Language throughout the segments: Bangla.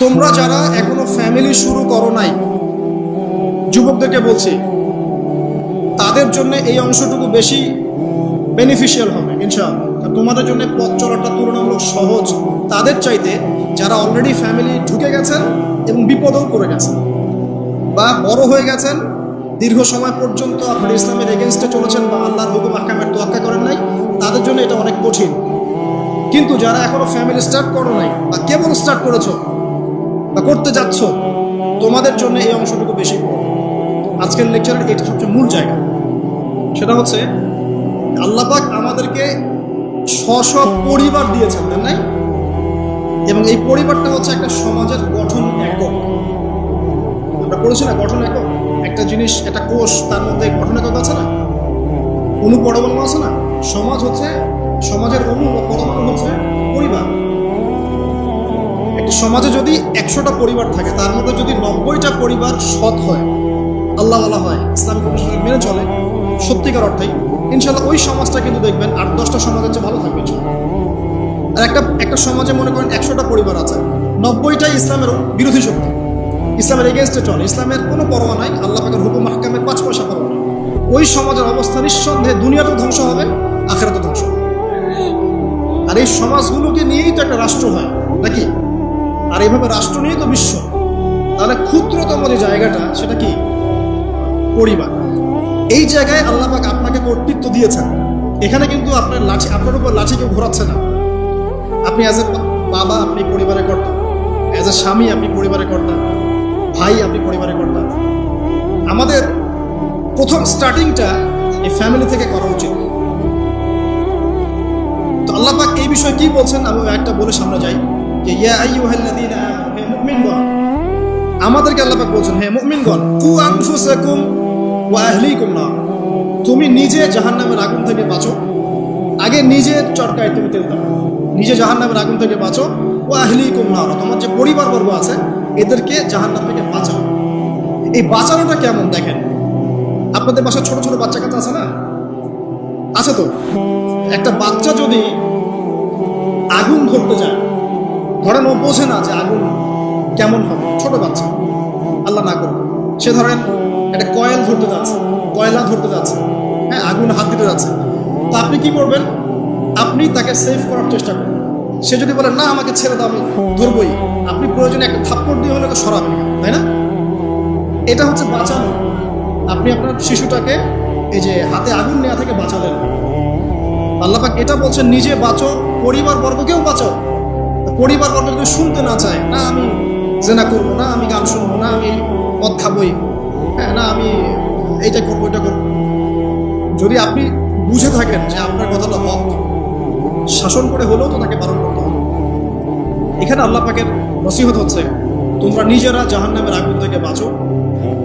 তোমরা যারা এখনো ফ্যামিলি শুরু করো নাই, যুবকদেরকে বলছি, তাদের জন্য এই অংশটুকু বেশি বেনিফিশিয়াল হবে ইনশাআল্লাহ। তোমাদের জন্য পথ চলাটা তুলনামূলক সহজ তাদের চাইতে যারা অলরেডি ফ্যামিলি ঢুকে গেছেন এবং বিপদও করে গেছেন, বা বড় হয়ে গেছেন, দীর্ঘ সময় পর্যন্ত আপনার ইসলামের এগেনস্টে চলেছেন বা আল্লাহর হুকুম আহকামের তোয়াক্কা করেন নাই, তাদের জন্য এটা অনেক কঠিন। কিন্তু যারা এখনো ফ্যামিলি স্টার্ট করো নাই বা কেবল স্টার্ট করেছো বা করতে যাচ্ছ, তোমাদের জন্য এই অংশটুকু বেশি বড়। আজকের লেকচারের এটা সবচেয়ে মূল জায়গা। সেটা হচ্ছে আল্লাহ পাক আমাদেরকে স্ব পরিবার দিয়েছেন, তাই নাই? এবং এই পরিবারটা হচ্ছে একটা সমাজের গঠন একক। আমরা পড়েছি না, গঠন একক। একটা জিনিস, একটা কোষ, তার মধ্যে গঠন একক আছে না, অণু পরমাণু আছে না। সমাজ হচ্ছে, সমাজের অণু বা পরমাণু হচ্ছে পরিবার। একটা সমাজে যদি 100টা পরিবার থাকে, তার মধ্যে যদি 90টা পরিবার সৎ হয়, আল্লাহওয়ালা হয়, ইসলামিক অনুশাসন মেনে চলে সত্যিকার অর্থেই, ইনশাল্লাহ ওই সমাজটা কিন্তু দেখবেন 8-10টা সমাজের চেয়ে ভালো থাকবে। আর একটা সমাজে মনে করেন 100টা পরিবার আছে, 90টাই ইসলামের বিরোধী শক্তি, ইসলামের এগেনস্টে চলে, ইসলামের কোনো পরোয়া নাই, আল্লাহ পাকের হুকুম মাহকামের 5 পয়সা পরোয়া নাই। ওই সমাজের অবস্থা নিঃসন্দেহে দুনিয়াতেও ধ্বংস হবে, আখিরাতেও ধ্বংস হবে। আর এই সমাজগুলোকে নিয়েই তো একটা রাষ্ট্র হয় নাকি? আর এইভাবে রাষ্ট্র নিয়েই তো বিশ্ব। তাহলে ক্ষুদ্রতম যে জায়গাটা, সেটা কি? পরিবার। এই জায়গায় আল্লাহ পাক আপনাকে কর্তৃত্ব দিয়েছেন। এখানে কিন্তু আপনার উপর লাঠি কেউ ঘোরাচ্ছে না। আপনি অ্যাজ এ বাবা আপনি পরিবারের কর্তা, অ্যাজ এ স্বামী আপনি পরিবারের কর্তা, ভাই আপনি পরিবারের কর্তা। আমাদের প্রথম স্টার্টিংটা এই ফ্যামিলি থেকে করা উচিত। তো আল্লাহ পাক এই বিষয়ে কি বলছেন আমি একটা বলে সামনে যাই, যে ইয়া আইয়ুহাল্লাযীনা আমানু, হে মুমিনগণ, আমাদেরকে আল্লাহ পাক বলছেন, হে মুমিনগণ, কু আনফুসাকুম ওয়া আহলিকুম নার, তুমি নিজে জাহান্নামের আগুন থেকে বাঁচো। আগে নিজের চরকায় তুমি তেল দাও, নিজে জাহান্নামের আগুন থেকে বাঁচো। ও আহলিকুম নার, তোমার যে পরিবারবর্গ আছে এদেরকে জাহান্নাম থেকে বাঁচাও। এই বাঁচানোটা কেমন দেখেন, আপনাদের বাসায় ছোট ছোট বাচ্চা কাচ্চা আছে না? আছে তো। একটা বাচ্চা যদি আগুন ধরতে যায়, ধরেন ও বোঝে না যে আগুন কেমন হবে, ছোট বাচ্চা, আল্লাহ না করুন, সে ধরেন একটা কয়েল ধরতে যাচ্ছে, কয়লা ধরতে যাচ্ছে, হ্যাঁ, আগুন হাত দিতে যাচ্ছে, তো আপনি কি করবেন? আপনি তাকে সেভ করার চেষ্টা করবেন। সে যদি বলে না আমাকে ছেড়ে দাও, আমি ধরবই, আপনি প্রয়োজনে একটা থাপ্পড় দিয়ে হলে সরাবেন, তাই না? এটা হচ্ছে বাঁচানো। আপনি আপনার শিশুটাকে এই যে হাতে আগুন নেওয়া থেকে বাঁচালেন। আল্লাহ পাক এটা বলছেন, নিজে বাঁচো, পরিবার বর্গকেও বাঁচাও। পরিবার বর্গ যদি শুনতে না চায়, না আমি জেনা করবো, না আমি গান শুনবো, না আমি মদ খাবই, হ্যাঁ, না আমি এইটা করবো, এটা করবো, যদি আপনি বুঝে থাকেন যে আপনার কথাটা হক, শাসন করে হলেও তো তাকে বারণ করতে হবে। এখানে আল্লাহ পাকের নসিহত হচ্ছে, তোমরা নিজেরা জাহান্নামের আগুন থেকে বাঁচো,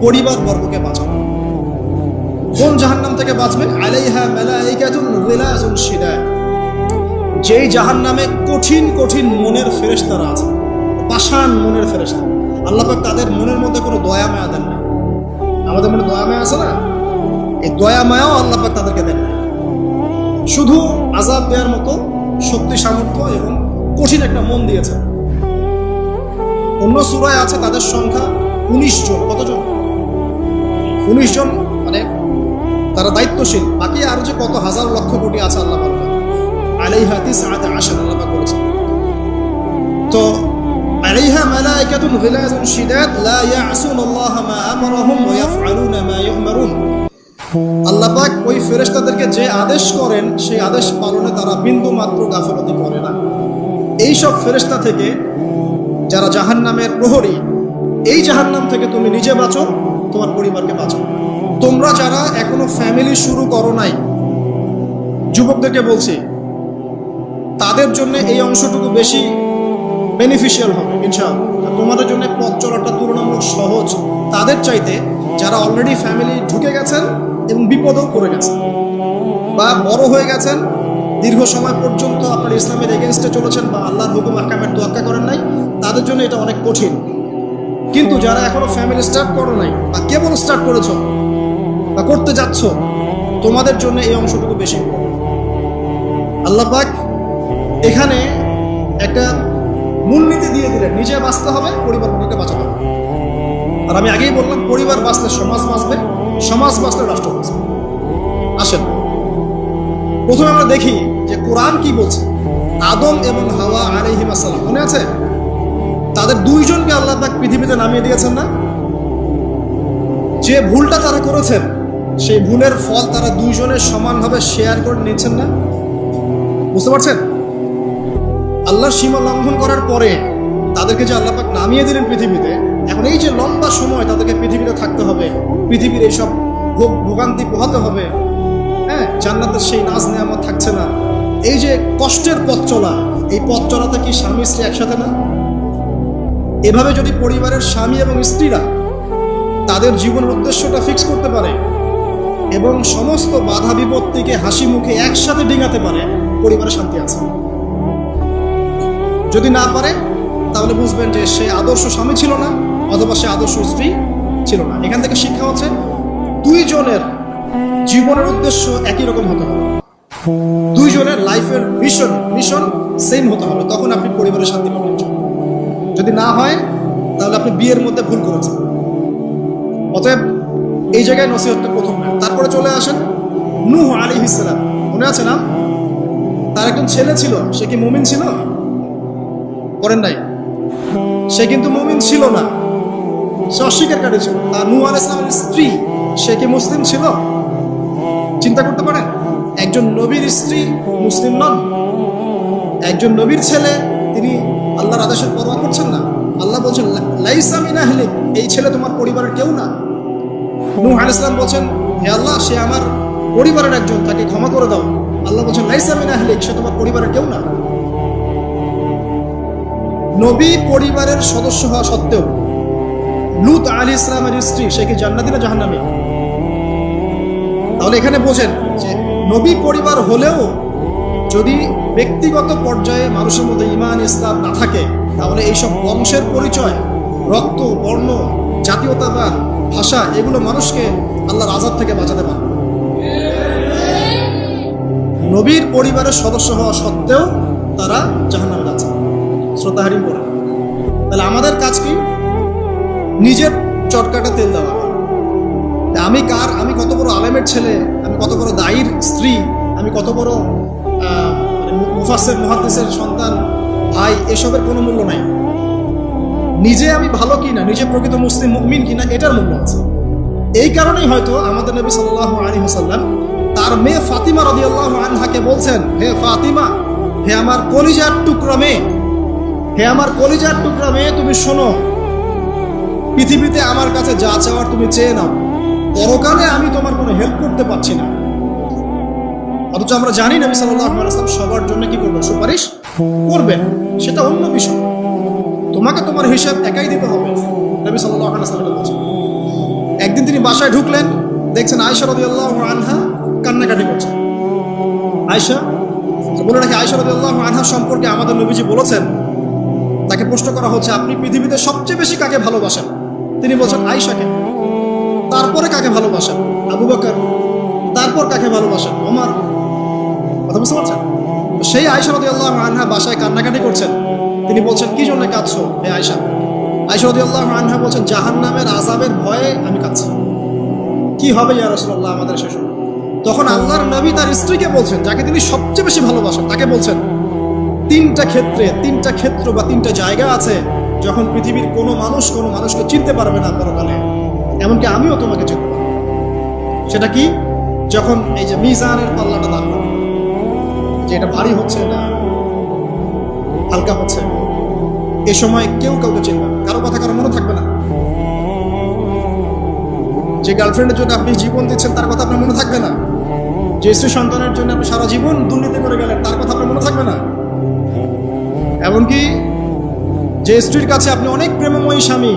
পরিবার বর্গকে বাঁচাও। কোন জাহান্নাম থেকে বাঁচবে? আলাইহা মালাইকাতুন গিলাযুন শিদাদ, যেই জাহান্নামে কঠিন কঠিন মনের ফেরেশতারা আছে, পাষাণ মনের ফেরেশতা। আল্লাহ পাক তাদের মনের মধ্যে কোনো দয়া মায়া দেন না। আমাদের মনে দয়া মায়া আছে না? এই দয়া মায়াও আল্লাহ পাক তাদেরকে দেন না। শুধু আযাব দেওয়ার মতো শক্তি, সামর্থ্য এবং কঠিন একটা মন দিয়েছে। অন্য সূরায় আছে তাদের সংখ্যা 19 জন। কতজন? 19 জন, মানে তারা দায়িত্বশীল। বাকি আরো যে কত হাজার লক্ষ কোটি আছে আল্লাহ পাক আলাইহা 19 আল্লাহ পাক বলেছেন। তো আলাইহা মালাইকাতুন গিলাযুন শিদাদ লা ইয়াসুনাল্লাহ মা আমারহুম ওয়া ইয়াফআলুনা মা ইউমারুন। আল্লাহ পাক ওই ফেরেশতাদেরকে যে আদেশ করেন সেই আদেশ পালনে তারা বিন্দু মাত্র গাফিলতি করে না। এই সব ফেরেশতা থেকে যারা জাহান্নামের প্রহরী, এই জাহান্নাম থেকে তুমি নিজে বাঁচো, তোমার পরিবারকে বাঁচো। তোমরা যারা এখনো ফ্যামিলি শুরু করো নাই, যুবকদেরকে বলছি, তাদের জন্য এই অংশটুকু বেশি বেনিফিশিয়াল হবে ইনশাআল্লাহ। তোমাদের জন্য পথ চলাটা তুলনামূলক সহজ তাদের চাইতে যারা অলরেডি ফ্যামিলি ঢুকে গেছেন এবং বিপদও করে গেছেন, বা বড় হয়ে গেছেন, দীর্ঘ সময় পর্যন্ত আপনার ইসলামের এগেনস্টে চলেছেন বা আল্লাহর হুকুম আহকামের তোয়াক্কা করেন নাই, তাদের জন্য এটা অনেক কঠিন। কিন্তু যারা এখনো ফ্যামিলি স্টার্ট করো নাই বা কেবল স্টার্ট করেছো বা করতে যাচ্ছ, তোমাদের জন্য এই অংশটুকু বেশি বড়। আল্লাহ পাক এখানে একটা মূলনীতি দিয়ে দিলেন, নিজে বাঁচতে হবে, পরিবারকে বাঁচাতে হবে। আর আমি আগেই বললাম, পরিবার বাঁচলে সমাজ বাঁচবে, সমাজ বাঁচলে রাষ্ট্র বাঁচবে। আসেন প্রথমে আমরা দেখি যে কোরআন কি বলছে। আদম এবং হাওয়া আলাইহিস সালাম, মনে আছে? তাদের দুইজনকে আল্লাহ পাক পৃথিবীতে নামিয়ে দিয়েছেন না? যে ভুলটা তারা করেছেন, সেই ভুলের ফল তারা দুইজনের সমানভাবে শেয়ার করে নিয়েছেন না? বুঝতে পারছেন? আল্লাহর সীমা লঙ্ঘন করার পরে তাদেরকে যে আল্লাহ পাক নামিয়ে দিলেন পৃথিবীতে, এখন এই যে লম্বা সময় তাদেরকে পৃথিবীতে থাকতে হবে, পৃথিবীর এইসব ভোগান্তি পোহাতে হবে, হ্যাঁ, জান্নাতের সেই নাজ নেয়ামত থাকছে না, এই যে কষ্টের পথ চলা, এই পথ চলাতে কি স্বামী স্ত্রী একসাথে না? এভাবে যদি পরিবারের স্বামী এবং স্ত্রীরা তাদের জীবনের উদ্দেশ্যটা ফিক্স করতে পারে এবং সমস্ত বাধা বিপত্তিকে হাসি মুখে একসাথে ডিঙাতে পারে, পরিবারে শান্তি আছে। যদি না পারে তাহলে বুঝবেন যে সে আদর্শ স্বামী ছিল না, অথবা সে আদর্শ স্ত্রী ছিল না। এখান থেকে শিক্ষা হচ্ছে দুইজনের জীবনের উদ্দেশ্য একই রকম হতে হবে, দুইজনের লাইফের মিশন সেম হতে হবে, তখন আপনি পরিবারের শান্তি পাবেন। যদি না হয় তাহলে আপনি বিয়ের মধ্যে ভুল করেছেন। অতএব এই জায়গায় নসিহতটা প্রথম না। তারপরে চলে আসেন নূহ আলাইহিস সালাম, মনে আছে না? তার একজন ছেলে ছিল, সে কি মুমিন ছিল? করেন নাই? সে কিন্তু মুমিন ছিল না, সে অস্বীকারী ছিল। আর নূহ আলাইহিস সালামের স্ত্রী, সে কি মুসলিম ছিল? চিন্তা করতে পারেন, একজন নবীর স্ত্রী মুসলিম নন, একজন নবীর ছেলে, তিনি আল্লাহর আদেশের পরোয়া করছেন না। আল্লাহ বলছেন লাইসা মিন আহলিক, এই ছেলে তোমার পরিবারের কেউ না। নূহ আলাইহিস সালাম বলছেন, হে আল্লাহ, সে আমার পরিবারের একজন, তাকে ক্ষমা করে দাও। আল্লাহ বলছেন লাইসা মিন আহলিক, সে তোমার পরিবারের কেউ না। নবী পরিবারের সদস্য হওয়া সত্ত্বেও লূত আলাইহিস সালামের স্ত্রী, সে কি জান্নাতি না জাহান্নামী? তাহলে এখানে বোঝেন যে নবী পরিবার হলেও যদি ব্যক্তিগত পর্যায়ে মানুষের মধ্যে ঈমান ইসলাম না থাকে, তাহলে এইসব বংশের পরিচয়, রক্ত, বর্ণ, জাতীয়তাবাদ, ভাষা, এগুলো মানুষকে আল্লাহর আযাব থেকে বাঁচাতে পারে। নবীর পরিবারের সদস্য হওয়া সত্ত্বেও তারা জাহান্নামে যাচ্ছে, শ্রদ্ধাহারিম করে। তাহলে আমাদের কাজ কি? নিজের চটকাটা তেল দেওয়া। আমি কত বড় আলেমের ছেলে, আমি কত বড় দায়ীর স্ত্রী, আমি কত বড় মুফাসসির মুহাদ্দিসের সন্তান, ভাই, এসবের কোনো মূল্য নাই। নিজে আমি ভালো কিনা, নিজে প্রকৃত মুসলিম মুমিন কিনা, এটার মূল্য আছে। এই কারণেই হয়তো আমাদের নবী সাল্লাল্লাহু আলাইহি ওয়াসাল্লাম তার মেয়ে ফাতিমা রাদিয়াল্লাহু আনহাকে বলছেন, হে ফাতিমা, হে আমার কলিজার টুকরা মেয়ে, হে আমার কলিজার টুকরা মেয়ে, তুমি শোনো, পৃথিবীতে আমার কাছে যা চাওয়ার তুমি চেয়ে নাও, পরকালে আমি তোমার কোনো হেল্প করতে পারছি না। অথচ আমরা জানি নবী সাল্লাল্লাহু আলাইহি ওয়াসাল্লাম সবার জন্য কি করবেন? সুপারিশ করবেন, সেটা অন্য বিষয়। তোমাকে তোমার হিসাব একাই দিতে হবে, নবী সাল্লাল্লাহু আলাইহি ওয়াসাল্লাম বলেছেন। একদিন তিনি বাসায় ঢুকলেন, দেখছেন আয়েশা রাদিয়াল্লাহু আনহা কান্নাকাটি করছেন। আয়েশা বলে রাখি, আয়েশা রাদিয়াল্লাহু আনহা সম্পর্কে আমাদের নবীজি বলেছেন, তাকে প্রশ্ন করা হচ্ছে, আপনি পৃথিবীতে সবচেয়ে বেশি কাকে ভালোবাসেন? তিনি বলছেন আয়েশাকে। তারপরে কাকে ভালোবাসেন? আবু বকর। তারপর কাকে ভালোবাসেন? ওমর। কথা বুঝতে পারছেন? সেই আয়েশা রাদিয়াল্লাহু আনহা বাসায় কান্নাকাটি করছেন। তিনি বলছেন, কি জন্য কাঁদছো হে আয়েশা? আয়েশা রাদিয়াল্লাহু আনহা বলছেন, জাহান্নামের আযাবের ভয়ে আমি কাঁদছি। কি হবে ইয়া রাসূলুল্লাহ আমাদের শেষ? তখন আল্লাহর নবী তার স্ত্রীকে বলছেন, যাকে তিনি সবচেয়ে বেশি ভালোবাসেন, তাকে বলছেন, তিনটা ক্ষেত্র বা তিনটা জায়গা আছে যখন পৃথিবীর কোনো মানুষকে চিনতে পারবে না পরকালে, এমনকি আমিও তোমাকে চিনতে পারবো। সেটা কি? যখন এই যে মিজানের পাল্লাটা দাঁড়ানো, যে এটা ভারী হচ্ছে না হালকা হচ্ছে, এ সময় কেউ কাউকে চিনবে না, কারো কথা কারো মনে থাকবে না। যে গার্লফ্রেন্ডের জন্য আপনি জীবন দিচ্ছেন, তার কথা আপনার মনে থাকবে না। যে স্ত্রী সন্তানের জন্য আপনি সারা জীবন দুর্নীতি করে গেলেন, তার কথা আপনার মনে থাকবে না। এমনকি যে স্ত্রীর কাছে আপনি অনেক প্রেমময় স্বামী,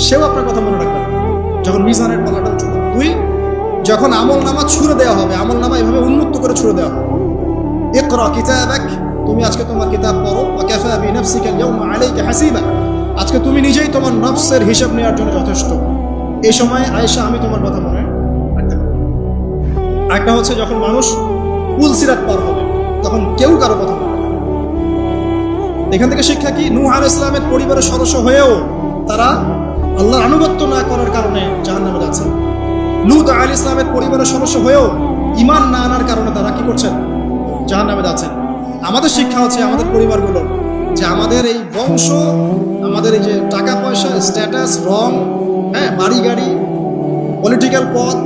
সেও আপনার কথা মনে রাখবে না যখন মিজানের পাল্লাটা উঠবে। দুই, যখন আমল নামা ছুড়ে দেওয়া হবে, আমল নামা এভাবে উন্মুক্ত করে ছুড়ে দেওয়া হবে, ইকরা কিতাবাক, তুমি আজকে তোমার কিতাব পড়ো, ওয়া কাফা বিনাফসিকা আল-ইয়াওমা আলাইকা হাসিবা, আজকে তুমি নিজেই তোমার নফসের হিসাব নেওয়ার জন্য যথেষ্ট। এই সময় আয়েশা, আমি তোমার কথা মনে রাখতে পারবো। একটা হচ্ছে যখন মানুষ পুল সিরাত পার হবে, তখন কেউ কারো কথা মনে রাখবে না। এখান থেকে শিক্ষা কি? নূহ আলাইহিস সালামের পরিবারের সদস্য হয়েও তারা আল্লাহর আনুগত্য না করার কারণে জাহান্নামে যাচ্ছে। লূত আলাইহিস সালামের পরিবারের সদস্য হয়েও ঈমান না আনার কারণে তারা কি করছেন? জাহান্নামে যাচ্ছেন। আমাদের শিক্ষা হচ্ছে আমাদের পরিবারগুলোর যে আমাদের এই বংশ, আমাদের এই যে টাকা পয়সা, স্ট্যাটাস, রং, হ্যাঁ, বাড়ি গাড়ি, পলিটিক্যাল পথ,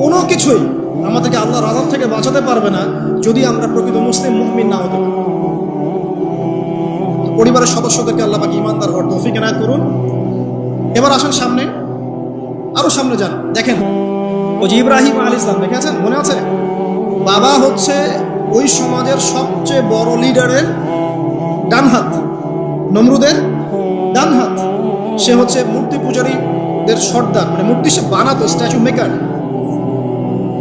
কোনো কিছুই আমাদেরকে আল্লাহর আযাব থেকে বাঁচাতে পারবে না যদি আমরা প্রকৃত মুসলিম মুমিন না হতে পারি। পরিবারের সদস্যদেরকে আল্লাহ পাক ঈমানদার হওয়ার তৌফিক এনায়েত করুন। এবার আসেন সামনে, আরো সামনে যান। দেখেন ওই যে ইব্রাহিম আলাইহিস সালাম, দেখেছেন? মনে আছে? বাবা হচ্ছে ওই সমাজের সবচেয়ে বড় লিডারের ডান হাত, নমরুদের ডান হাত। সে হচ্ছে মূর্তি পূজারীদের সর্দার, মানে মূর্তি সে বানাতো, স্ট্যাচু মেকার।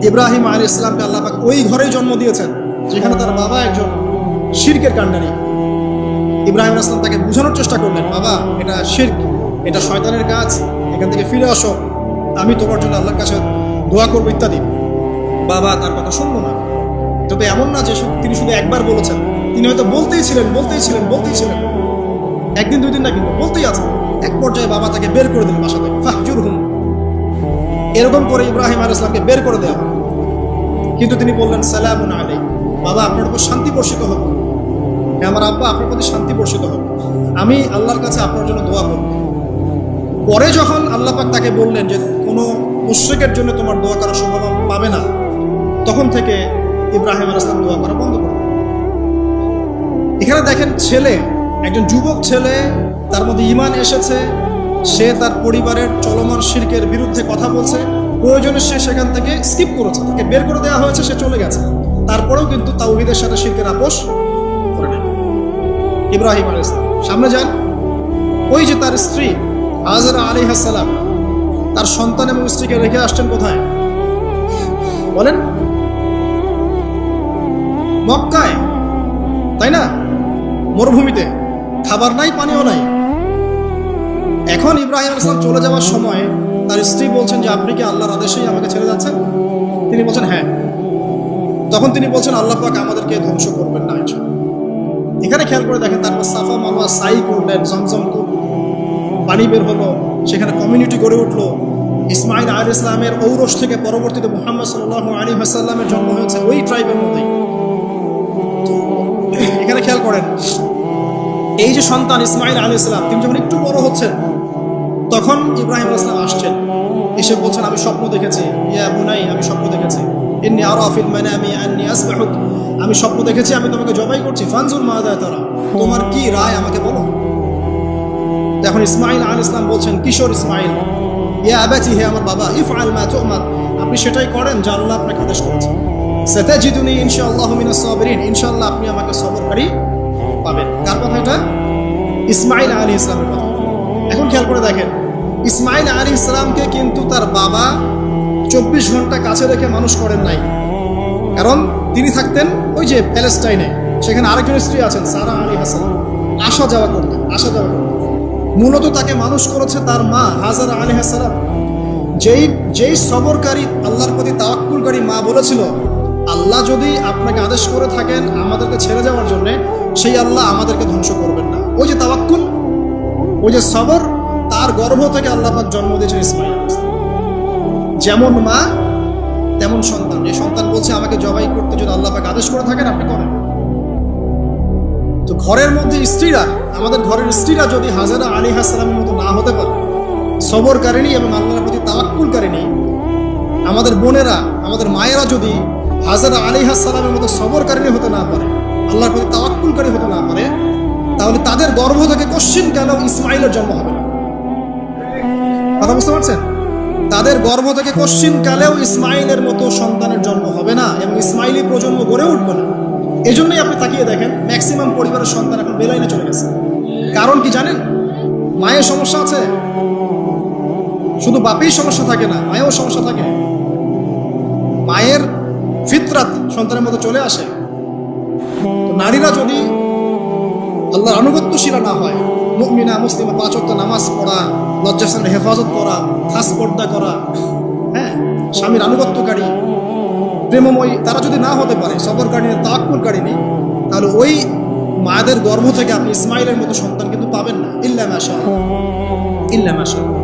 ইব্রাহিম আলাইহিস সালামকে আল্লাহ পাক ওই ঘরেই জন্ম দিয়েছেন যেখানে তার বাবা একজন শিরকের কাণ্ডারি। ইব্রাহিম আলাইহিস সালাম তাকে বোঝানোর চেষ্টা করলেন, বাবা এটা শিরক, এটা শয়তানের কাজ, এখান থেকে ফিরে আসো, আমি তোমার জন্য আল্লাহর কাছে দোয়া করবো ইত্যাদি। বাবা তার কথা শুনলো না। তবে এমন না যে তিনি শুধু একবার বলেছেন, তিনি হয়তো বলতেই ছিলেন, একদিন দুই দিন না, কিন্তু বলতেই আছে। এক পর্যায়ে বাবা তাকে বের করে দিলেন বাসা থেকে, ফাহজুরহুম। এরকম করে ইব্রাহিম আলাইহিস সালামকে বের করে দেওয়া। কিন্তু তিনি বললেন, সালামুন আলাইকুম, বাবা আপনার উপর শান্তি বর্ষিত হোক, আমার আব্বা আপনার প্রতি শান্তি বর্ষিত হোক, আমি আল্লাহর কাছে আপনার জন্য দোয়া করব। পরে যখন আল্লাহ পাক তাকে বললেন যে কোনো মুশরিকের জন্য তোমার দোয়া করার সম্ভাবনা পাবে না, তখন থেকে ইব্রাহিম আলাইহিস সালাম দোয়া করা বন্ধ করে। এখানে দেখেন, ছেলে, একজন যুবক ছেলে, তার মধ্যে ঈমান এসেছে, সে তার পরিবারের চলমান শিরকের বিরুদ্ধে কথা বলছে, প্রয়োজনে সে সেখান থেকে স্কিপ করেছে, তাকে বের করে দেওয়া হয়েছে, সে চলে গেছে, তারপরেও কিন্তু তাওহীদের সাথে শিরকের আপোষ করে নেয়। ইব্রাহিম আলাইহিস সালাম সামনে যান। ওই যে তার স্ত্রী হাজরা আলাইহিস সালাম তার সন্তান এবং স্ত্রীকে রেখে আসছেন কোথায় বলেন? মক্কায়, তাই না? মরুভূমিতে, খাবার নাই, পানিও নাই। এখন ইব্রাহিম আলাইহিস সালাম চলে যাওয়ার সময় তার স্ত্রী বলছেন যে আপনি কি আল্লাহর আদেশেই আমাকে ছেড়ে যাচ্ছেন? তিনি বলছেন হ্যাঁ। তখন তিনি বলছেন আল্লাহ পাক আমাদেরকে ধ্বংস করবেন না। এখানে খেয়াল করে দেখেন, তারপর সাফা মারওয়া সাই করলেন, জমজম পানি বের হলো, সেখানে কমিউনিটি গড়ে উঠলো। ইসমাইল আলাইহিস সালামের ঔরস থেকে পরবর্তীতে মুহাম্মদ সাল্লাল্লাহু আলাইহি ওয়াসাল্লামের জন্ম হয়েছে ওই ট্রাইবের মধ্যেই। এখানে খেয়াল করেন, এই যে সন্তান ইসমাইল আলাইহিস সালাম, তিনি যখন একটু বড় হচ্ছেন তখন ইব্রাহিম আলাইহিস সালাম আসছেন, এসে বলছেন আমি স্বপ্ন দেখেছি, ইয়া বুনাই, আমি স্বপ্ন দেখেছি, ইন্নী আরা ফিল মানামি আন্নী আসবাহুক, আমি স্বপ্ন দেখেছি আমি তোমাকে জবাই করছি, ফানজুর মাযা তারা, তোমার কি রায় আমাকে বলো। এখন ইসমাইল আলাইহিস সালাম বলছেন, কিশোর ইসমাইল, ইয়া আবাতি, হে আমার বাবা, ইফআল মা তুমার, আপনি সেটাই করেন যা আল্লাহ আপনাকে আদেশ করেছেন। সাতাজিদুনি ইনশাআল্লাহু মিনাস সাবিরিন, ইনশাআল্লাহ আপনি আমাকে সবরকারী পাবেন। কার কথা এটা? ইসমাইল আলাইহিস সালামের কথা। এখন খেয়াল করে দেখেন, ইসমাইল আলাইহিস সালামকে কিন্তু তার বাবা 24 ঘন্টা কাছে রেখে মানুষ করেন নাই। কারণ তিনি থাকতেন ওই যে প্যালেস্টাইনে, সেখানে আরেকজন স্ত্রী আছেন সারা আলাইহিস সালাম, আসা যাওয়া করতেন। মূলত তাকে মানুষ করেছে তার মা হাজারা আলাইহিস সালাম, যেই সবরকারী, আল্লাহর প্রতি তাওয়াক্কুলকারী মা বলেছিল, আল্লাহ যদি আপনাকে আদেশ করে থাকেন আমাদেরকে ছেড়ে যাওয়ার জন্য, সেই আল্লাহ আমাদেরকে ধ্বংস করবেন না। ওই যে তাওয়াক্কুল, ওই যে সবর, তার গর্ভ থেকে আল্লাহ পাক জন্ম দিয়েছেন ইসমাইল। যেমন মা তেমন সন্তান। যে সন্তান বলছে আমাকে জবাই করতে যদি আল্লাহ পাক আদেশ করে থাকেন আপনি করেন। তো ঘরের মধ্যে স্ত্রীরা, আমাদের ঘরের স্ত্রীরা যদি হাজারা আলাইহিস সালামের মতো না হতে পারে, সবরকারিনী এবং আল্লাহর প্রতি তাওয়াক্কুলকারিনী, আমাদের বোনেরা, আমাদের মায়েরা যদি হাজারা আলাইহিস সালামের মতো সবরকারিনী হতে না পারে, আল্লাহর প্রতি তাওয়াক্কুলকারী হতে না পারে, তাহলে তাদের গর্ভ থেকে কোশ্চিন কেন ইসমাইলের জন্ম হবে না? কথা বুঝতে পারছেন? তাদের গর্ভ থেকে কোশ্চিন কালেও ইসমাইলের মতো সন্তানের জন্ম হবে না এবং ইসমাইলি প্রজন্ম গড়ে উঠবে না। এজন্যই আপনি তাকিয়ে দেখেন, ম্যাক্সিমাম পরিবারের সন্তান এখন বেলাইনে চলে গেছে। কারণ কি জানেন? মায়ের সমস্যা আছে। শুধু বাপেই সমস্যা থাকে না, মায়েও সমস্যা থাকে। মায়ের ফিতরাত সন্তানের মতো চলে আসে। তো নারীরা যদি আল্লাহর আনুগত্যশীলা না হয়, মুমিনা মুসলিমা, 5 ওয়াক্ত নামাজ পড়া, লজ্জাস্থানের হেফাজত করা, খাস পর্দা করা, হ্যাঁ, স্বামীর আনুগত্যকারী, প্রেমময়ী, তারা যদি না হতে পারে, সবরকারিনী, তাওয়াক্কুলকারিনী, তাহলে ওই মায়েদের গর্ভ থেকে আপনি ইসমাইলের মতো সন্তান কিন্তু পাবেন না, ইল্লা মাশাআল্লাহ, ইল্লা মাশাআল্লাহ।